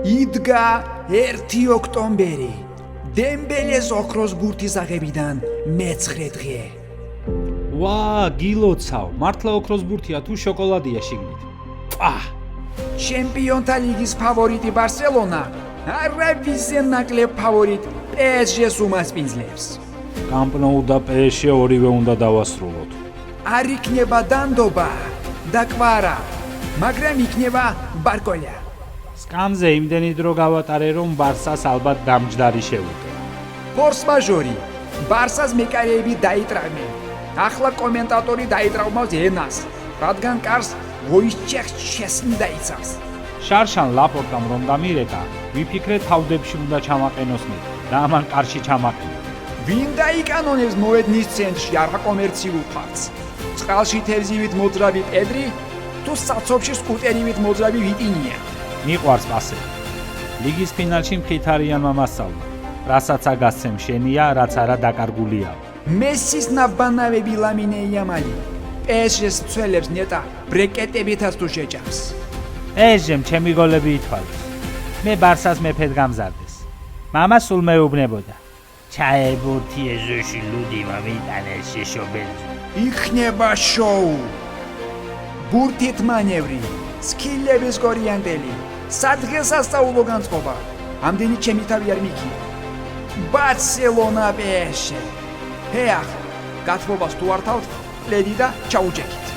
იდგა 1 ოქტომბერი დემბელეს ოქროს ბურთის აღებიდან მე-9 დღე. ვა, გილოცავ, მართლა ოქროს ბურთია თუ შოკოლადია შიგნით. ჩემპიონთა ლიგის ფავორიტი ბარსელონა არავისზე ნაკლებ ფავორიტ PSG-ს უმასპინძლებს. Camp Nou და PSG ორივე უნდა დავასრულოთ. არ იქნება დანდობა და კვარა, მაგრამ იქნება ბარკოლა. სკამზე იმდენი დრო გავატარე, რომ ბარსას ალბათ დამჯდარი შევუკე. ფორს მაჟორი, ბარსას მეკარეები დაიტრამენ. ახლა კომენტატორი დაიტრამავს ენას, რადგან კარს ვოისჩეხს შესნი დაიცავს. შარშან ლაპორტამ რომ დამირეკა, ვიფიქრე თავდებში უნდა ჩამაყენოსნი და ამან კარში ჩამაყენა. ვინ დაიკანონებს მოედნის ცენტრში არაკომერციულ ფაქტს? წყალში თევზივით მოძრავი პედრი თუ საცობში სკუტერივით მოძრავი ვიტინია? მიყვარს პასები. ლიგის ფინალში მხითარიანმა მასწავლა. რასაც აგასცემ შენია, რაც არა დაკარგულია. მესის ნაბანავები ლამინე იამალი. PSG-ს ცველებს ნეტა ბრეკეტებითაც თუ შეჭამს. PSG-მ ჩემი გოლები ითვალეს. მე ბარსას მეფედ გამზარდეს. მამა სულ მეუბნებოდა. ჩაებურთი ეზოში ლუდი მომიტანეს შეშობელზე. იქნება შოუ. ბურთით მანევრი, სკილების კორიანტელი, სადღესასწაულო განწყობა. ამდენი ჩემი თავი არ მიქია. ბარსელონა PSG. ჰეახ, გათბობას თუ არ თავთ, ლედი და ჩაუჭეკით.